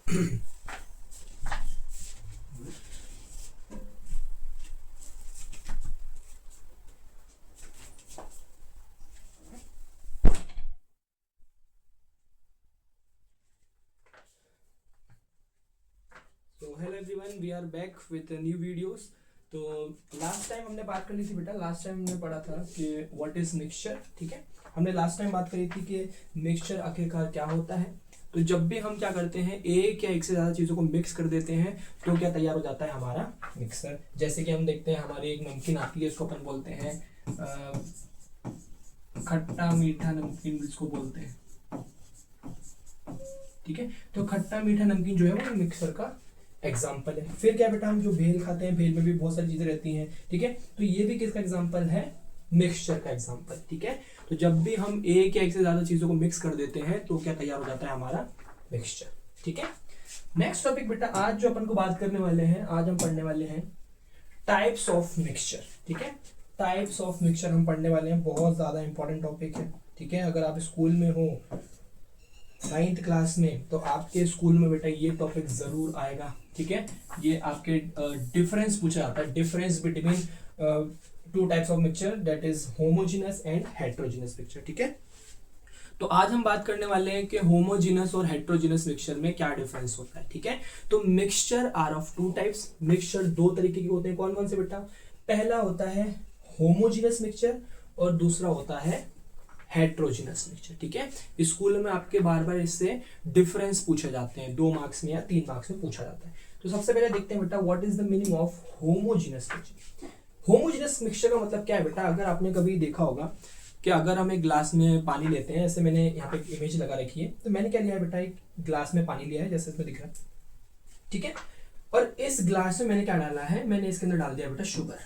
तो hello everyone, we are back with new videos. तो last time हमने बात कर ली थी बेटा, लास्ट टाइम हमने पढ़ा था कि व्हाट इज मिक्सचर। ठीक है, हमने लास्ट टाइम बात करी थी कि मिक्सचर आखिरकार क्या होता है। तो जब भी हम क्या करते हैं, एक या एक से ज़्यादा चीज़ों को मिक्स कर देते हैं तो क्या तैयार हो जाता है हमारा मिक्सचर। जैसे कि हम देखते हैं हमारी एक नमकीन आती है, इसको अपन बोलते हैं खट्टा मीठा नमकीन, जिसको बोलते हैं। ठीक है, तो खट्टा मीठा नमकीन जो है वो मिक्सर का एग्जाम्पल है। फिर क्या बेटा, हम जो भेल खाते हैं, भेल में भी बहुत सारी चीजें रहती हैं। ठीक है, तो ये भी किसका एग्जाम्पल है? मिक्सचर का एग्जाम्पल। ठीक है, तो जब भी हम एक या एक से ज्यादा चीजों को मिक्स कर देते हैं तो क्या तैयार हो जाता है हमारा मिक्सचर। ठीक है, नेक्स्ट टॉपिक बेटा, आज जो अपन को बात करने वाले हैं, आज हम पढ़ने वाले हैं टाइप्स ऑफ मिक्सचर। ठीक है, टाइप्स ऑफ मिक्सचर हम पढ़ने वाले हैं, बहुत ज्यादा इंपॉर्टेंट टॉपिक है। ठीक है, अगर आप स्कूल में हो 9th क्लास में तो आपके स्कूल में बेटा ये टॉपिक जरूर आएगा। ठीक है, ये आपके डिफरेंस पूछा जाता है, difference between two types of mixture, that is homogeneous and heterogeneous mixture. ठीक है, तो आज हम बात करने वाले हैं कि होमोजेनस और हेट्रोजेनस मिक्सचर में क्या डिफरेंस होता है। ठीक है, तो mixture are of two types. Mixture दो तरीके के होते हैं, कौन कौन से बेटा? पहला होता है होमोजेनस मिक्सचर और दूसरा होता है हेट्रोजेनस मिक्सचर। ठीक है, स्कूल में आपके बार बार इससे डिफरेंस पूछे जाते हैं, 2 मार्क्स में या 3 मार्क्स में पूछा जाता है। तो सबसे पहले देखते हैं बेटा, what is the meaning of homogeneous mixture. Homogeneous mixture का मतलब क्या है बेटा? अगर आपने कभी देखा होगा कि अगर हम एक ग्लास में पानी लेते हैं, जैसे मैंने यहाँ पे इमेज लगा रखी है, तो मैंने क्या लिया है बेटा, एक ग्लास में पानी लिया है, जैसे इसमें दिख रहा है। ठीक है, और इस ग्लास में मैंने क्या डाला है, मैंने इसके अंदर डाल दिया बेटा शुगर।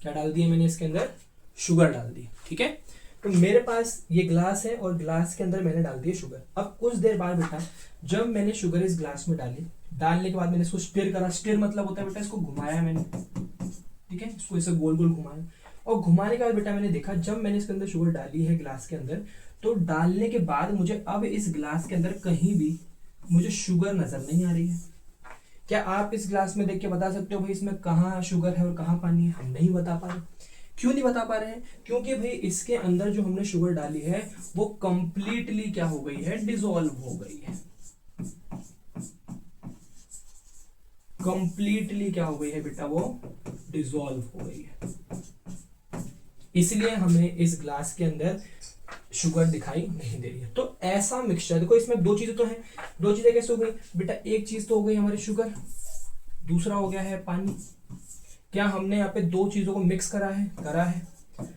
क्या डाल दिया मैंने इसके अंदर? शुगर डाल दी। ठीक है, तो मेरे पास ये ग्लास है और ग्लास के अंदर मैंने डाल दिया शुगर। अब कुछ देर बाद बेटा, जब मैंने शुगर इस ग्लास में डाली, डालने के बाद मैंने इसको स्टिर करा। स्टिर मतलब होता है बेटा, इसको घुमाया मैंने। ठीक है, इसको ऐसे गोल गोल घुमाया, और घुमाने के बाद बेटा मैंने देखा, जब मैंने इसके अंदर शुगर डाली है ग्लास के अंदर, तो डालने के बाद मुझे अब इस ग्लास के अंदर कहीं भी मुझे शुगर नजर नहीं आ रही है। क्या आप इस ग्लास में देख के बता सकते हो भाई इसमें कहाँ शुगर है और कहाँ पानी है? हम नहीं बता पा रहे। क्यों नहीं बता पा रहे हैं? क्योंकि भाई इसके अंदर जो हमने शुगर डाली है वो कंप्लीटली क्या हो गई है? डिसॉल्व हो गई है। कंप्लीटली क्या हो गई है बेटा? वो डिसॉल्व हो गई है, इसलिए हमें इस ग्लास के अंदर शुगर दिखाई नहीं दे रही है। तो ऐसा मिक्सचर, देखो इसमें दो चीजें तो हैं, दो चीजें कैसे हो गई बेटा? एक चीज तो हो गई हमारी शुगर, दूसरा हो गया है पानी। क्या हमने यहाँ पे दो चीजों को मिक्स करा है? करा है।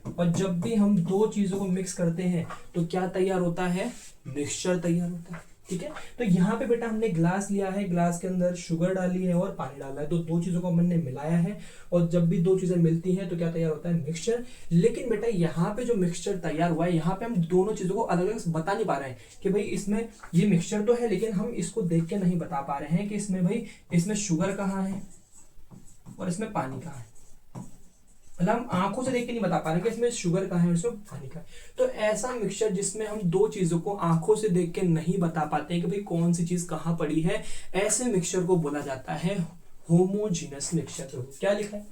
और जब भी हम दो चीजों को मिक्स करते हैं तो क्या तैयार होता है? मिक्सचर तैयार होता है। ठीक है, तो यहाँ पे बेटा हमने ग्लास लिया है, ग्लास के अंदर शुगर डाली है और पानी डाला है, तो दो चीजों को हमने मिलाया है, और जब भी दो चीजें मिलती हैं तो क्या तैयार होता है? मिक्सचर। लेकिन बेटा यहाँ पे जो मिक्सचर तैयार हुआ है, यहाँ पे हम दोनों चीजों को अलग अलग बता नहीं पा रहे हैं कि भाई इसमें ये मिक्सचर तो है, लेकिन हम इसको देख के नहीं बता पा रहे हैं कि इसमें भाई इसमें शुगर कहाँ है और इसमें पानी कहाँ है। मतलब हम आंखों से देख के नहीं बता पा रहे कि इसमें शुगर कहाँ है और इसमें पानी कहाँ है। तो ऐसा मिक्सचर जिसमें हम दो चीजों को आंखों से देख के नहीं बता पाते हैं कि भाई कौन सी चीज कहाँ पड़ी है, ऐसे मिक्सचर को बोला जाता है होमोजेनस मिक्सचर। तो क्या लिखा है?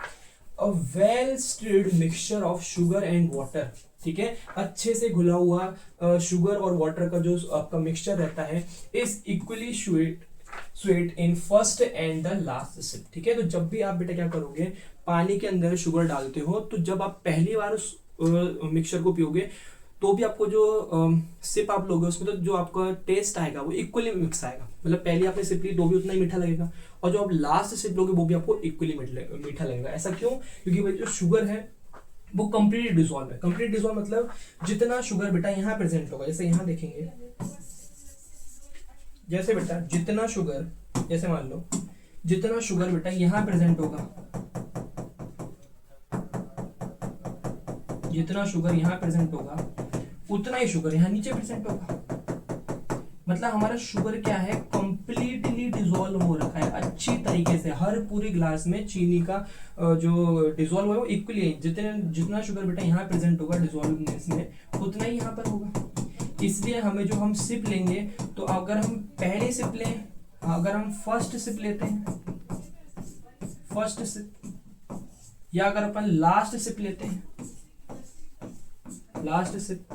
A well stirred mixture of sugar and water. ठीक है, अच्छे से घुला हुआ शुगर और वाटर का जो आपका मिक्सचर रहता है, is equally sweet in first and the last sip. ठीक है, तो जब भी आप बेटा क्या करोगे, पानी के अंदर शुगर डालते हो, तो जब आप पहली बार उस मिक्सचर को पियोगे तो भी आपको जो सिप आप लोगे उसमें, तो जो आपका टेस्ट आएगा वो इक्वली मिक्स आएगा। मतलब पहले आपने सिप ली तो भी उतना ही मीठा लगेगा, और जो आप लास्ट सिप लोगे वो भी आपको इक्वली मीठा लगेगा। ऐसा क्यों? क्योंकि भाई जो शुगर है वो कंप्लीट डिसॉल्व है। कंप्लीट डिसॉल्व मतलब जितना शुगर बेटा यहाँ प्रेजेंट होगा, जैसे यहाँ देखेंगे, जैसे बेटा जितना शुगर, जैसे मान लो जितना शुगर बेटा यहाँ प्रेजेंट होगा, जितना शुगर यहाँ प्रेजेंट होगा उतना ही शुगर यहाँ नीचे प्रेजेंट होगा। मतलब हमारा शुगर क्या है? कंप्लीटली डिसॉल्व हो रखा है अच्छी तरीके से। हर पूरी ग्लास में चीनी का जो डिसॉल्व है वो इक्वली है। जितना शुगर बेटा यहाँ प्रेजेंट होगा डिसॉल्वनेस में, उतना ही यहाँ पर होगा। इसलिए हमें जो हम सिप लेंगे, तो अगर हम पहले सिप लें, अगर हम फर्स्ट सिप लेते हैं, फर्स्ट सिप, या अगर अपन लास्ट सिप लेते हैं, लास्ट सिप,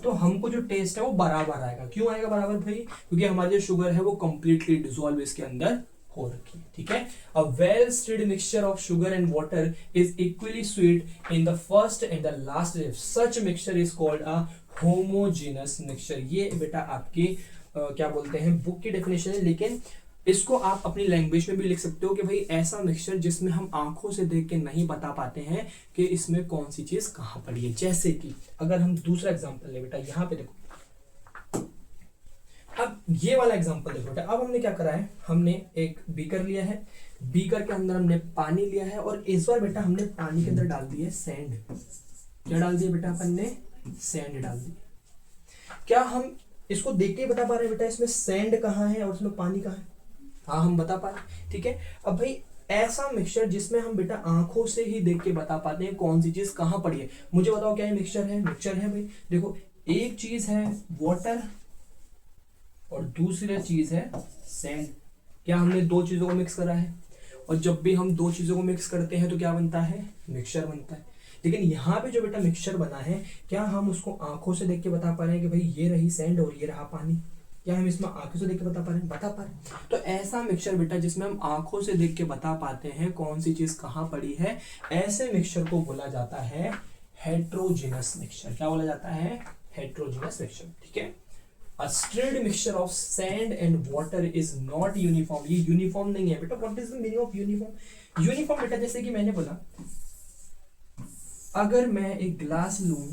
तो हमको जो टेस्ट है वो बराबर आएगा। क्यों आएगा बराबर भाई? क्योंकि हमारी जो शुगर है वो कंप्लीटली डिसॉल्व इसके अंदर हो रखी है। ठीक है, a well stirred mixture of sugar and water is equally sweet in the first and the last step, such mixture is called a homogeneous mixture. ये बेटा आपके क्या बोलते हैं बुक की डेफिनेशन है, लेकिन इसको आप अपनी लैंग्वेज में भी लिख सकते हो कि भाई ऐसा मिक्सचर जिसमें हम आंखों से देख के नहीं बता पाते हैं कि इसमें कौन सी चीज कहां पड़ी है। जैसे कि अगर हम दूसरा एग्जांपल ले बेटा, यहां पे देखो, अब ये वाला एग्जांपल देखो बेटा। अब हमने क्या करा है, हमने एक बीकर लिया है, बीकर के अंदर हमने पानी लिया है, और इस बार बेटा हमने पानी के अंदर डाल दी है सैंड। क्या डाल दिया बेटा अपन ने? सैंड डाल दी। क्या हम इसको देख के बता पा रहे हैं बेटा इसमें सैंड कहाँ है और इसमें पानी कहाँ है? हाँ, हम बता पा रहे। ठीक है, अब भाई ऐसा मिक्सचर जिसमें हम बेटा आंखों से ही देख के बता पाते हैं कौन सी चीज कहां पड़ी है। मुझे बताओ क्या है? मिक्सचर है। मिक्सचर है भाई, देखो एक चीज है वाटर और दूसरी चीज है सैंड। क्या हमने दो चीजों को मिक्स करा है? और जब भी हम दो चीजों को मिक्स करते हैं तो क्या बनता है? मिक्सचर बनता है। लेकिन यहाँ पे जो बेटा मिक्सचर बना है, क्या हम उसको आंखों से देख के बता पा रहे हैं कि भाई ये रही सैंड और ये रहा पानी? क्या हम इसमें आंखों से देख के बता पा रहे हैं? बता पा रहे हैं। तो ऐसा मिक्सचर बेटा जिसमें हम आंखों से देख के बता पाते हैं कौन सी चीज कहाँ पड़ी है, ऐसे मिक्सचर को बोला जाता है हेट्रोजेनस मिक्सचर। क्या बोला जाता है? Heterogeneous mixture. ठीक है, A stirred mixture of sand and water is not uniform. ये यूनिफॉर्म नहीं है बेटा। What is the meaning of uniform? Uniform बेटा जैसे कि मैंने बोला, अगर मैं एक ग्लास लूं,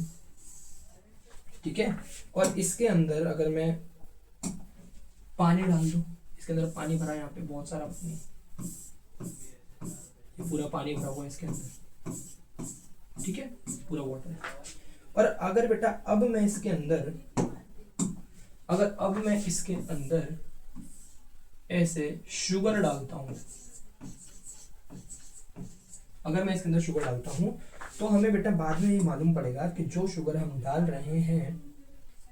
ठीक है, और इसके अंदर अगर मैं पानी डाल दूं, इसके अंदर पानी भरा है, यहाँ पे बहुत सारा पानी, ये पूरा पानी भरा हुआ है इसके अंदर, ठीक है, पूरा वाटर है। और अगर बेटा अब मैं इसके अंदर ऐसे शुगर डालता हूं, अगर मैं इसके अंदर शुगर डालता हूं, तो हमें बेटा बाद में ये मालूम पड़ेगा कि जो शुगर हम डाल रहे हैं,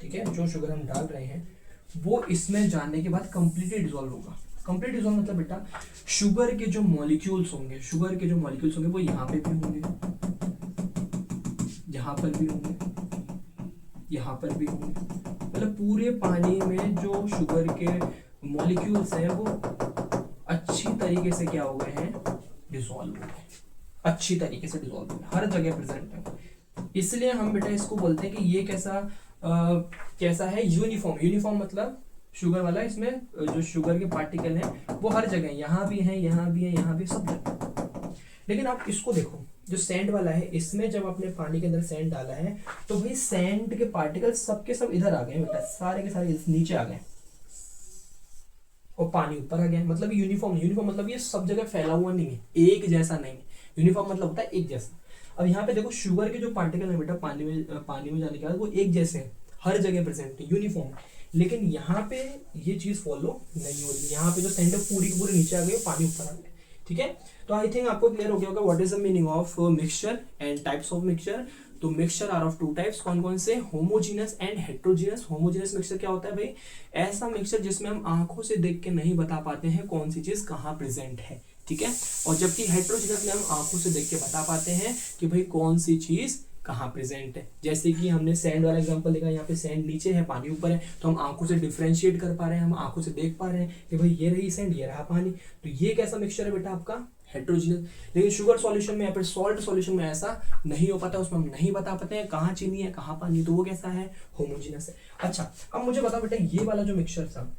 ठीक है, जो शुगर हम डाल रहे हैं वो इसमें जाने के बाद कंप्लीटली डिसॉल्व होगा। कंप्लीट डिसॉल्व मतलब बेटा शुगर के जो मॉलिक्यूल्स होंगे, वो यहाँ पे भी होंगे, यहाँ पर भी होंगे, यहाँ पर भी होंगे। मतलब पूरे पानी में जो शुगर के मॉलिक्यूल्स हैं वो अच्छी तरीके से क्या हो गए हैं? डिसॉल्व हो गए, अच्छी तरीके से डिसॉल्व हो गए, हर जगह प्रेजेंट है। इसलिए हम बेटा इसको बोलते हैं कि ये कैसा है? यूनिफॉर्म। यूनिफॉर्म मतलब शुगर वाला, इसमें जो शुगर के पार्टिकल हैं वो हर जगह, यहाँ भी है, यहाँ भी है, यहाँ भी, सब जगह। लेकिन आप इसको देखो, जो सैंड वाला है, इसमें जब आपने पानी के अंदर सैंड डाला है तो भाई सैंड के पार्टिकल सबके सब इधर आ गए बेटा, सारे के सारे नीचे आ गए और पानी ऊपर आ गया। मतलब यूनिफॉर्म। यूनिफॉर्म मतलब ये सब जगह फैला हुआ नहीं है, एक जैसा नहीं है। यूनिफॉर्म मतलब होता है एक जैसा। अब यहाँ पे देखो शुगर के जो पार्टिकल है बेटा पानी में जाने के बाद वो एक जैसे हैं, हर जगह प्रेजेंट है, यूनिफॉर्म। लेकिन यहाँ पे ये चीज फॉलो नहीं हो रही। यहाँ पे जो सैंड पूरी की पूरी नीचे आ गई, पानी ऊपर आ गया। ठीक है, तो आई थिंक आपको क्लियर हो गया होगा what is the meaning of mixture and types of mixture. तो mixture are of two types. कौन कौन से? Homogeneous and heterogeneous. Homogeneous mixture क्या होता है भाई? ऐसा मिक्सचर जिसमें हम आंखों से देख के नहीं बता पाते हैं कौन सी चीज कहाँ प्रेजेंट है। ठीक है, और जबकि हेट्रोजेनस में हम आंखों से देख के बता पाते हैं कि भाई कौन सी चीज कहाँ प्रेजेंट है। जैसे कि हमने सैंड वाला एग्जांपल देखा, यहाँ पे सैंड नीचे है, पानी ऊपर है, तो हम आंखों से डिफरेंशिएट कर पा रहे हैं, हम आंखों से देख पा रहे हैं कि भाई ये रही सैंड, ये रहा पानी। तो ये कैसा मिक्सचर है बेटा? आपका हेट्रोजीनियस। लेकिन शुगर सॉल्यूशन में या फिर सॉल्ट सॉल्यूशन में ऐसा नहीं हो पाता, उसमें हम नहीं बता पाते हैं कहाँ चीनी है कहाँ पानी, तो वो कैसा है? होमोजीनियस है। अच्छा, अब मुझे बताओ बेटा ये वाला जो मिक्सचर था,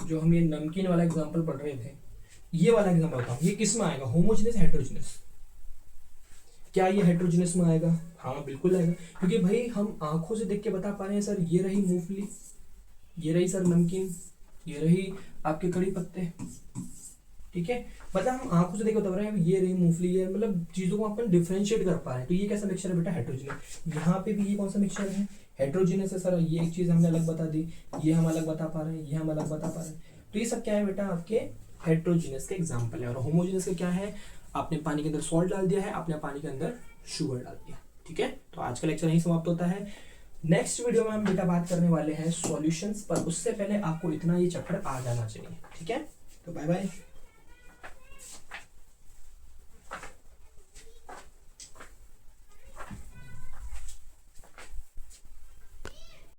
जो हम ये नमकीन वाला एग्जाम्पल पढ़ रहे थे, ये वाला एग्जाम्पल बताओ ये किस में आएगा? Homogeneous, heterogeneous? क्या ये हेट्रोजीनियस में आएगा? हाँ बिल्कुल आएगा, क्योंकि भाई हम आंखों से देख के बता पा रहे हैं सर ये रही मूंगफली, ये रही सर नमकीन, ये रही आपके कड़ी पत्ते। ठीक है, मतलब हम आंखों से देख के बता रहे हैं ये रही मूंगफली, ये मतलब चीजों को अपन डिफरेंशिएट कर पा रहे हैं। तो ये कैसा मिक्सचर है बेटा? हेट्रोजीनियस। यहाँ पे भी ये कौन सा मिक्सचर है? हेट्रोजीनियस है सर। ये एक चीज हमने अलग बता दी, ये हम अलग बता पा रहे हैं, ये हम अलग बता पा रहे हैं। तो ये सब क्या है बेटा? आपके हेट्रोजीनियस के एग्जाम्पल है। और होमोजीनियस का क्या है? आपने पानी के अंदर सॉल्ट डाल दिया है, आपने पानी के अंदर शुगर डाल दिया। ठीक है, तो आज का लेक्चर यहीं समाप्त होता है। नेक्स्ट वीडियो में हम बेटा बात करने वाले हैं सॉल्यूशंस पर, उससे पहले आपको इतना ये चैप्टर आ जाना चाहिए, ठीक है। तो बाय बाय।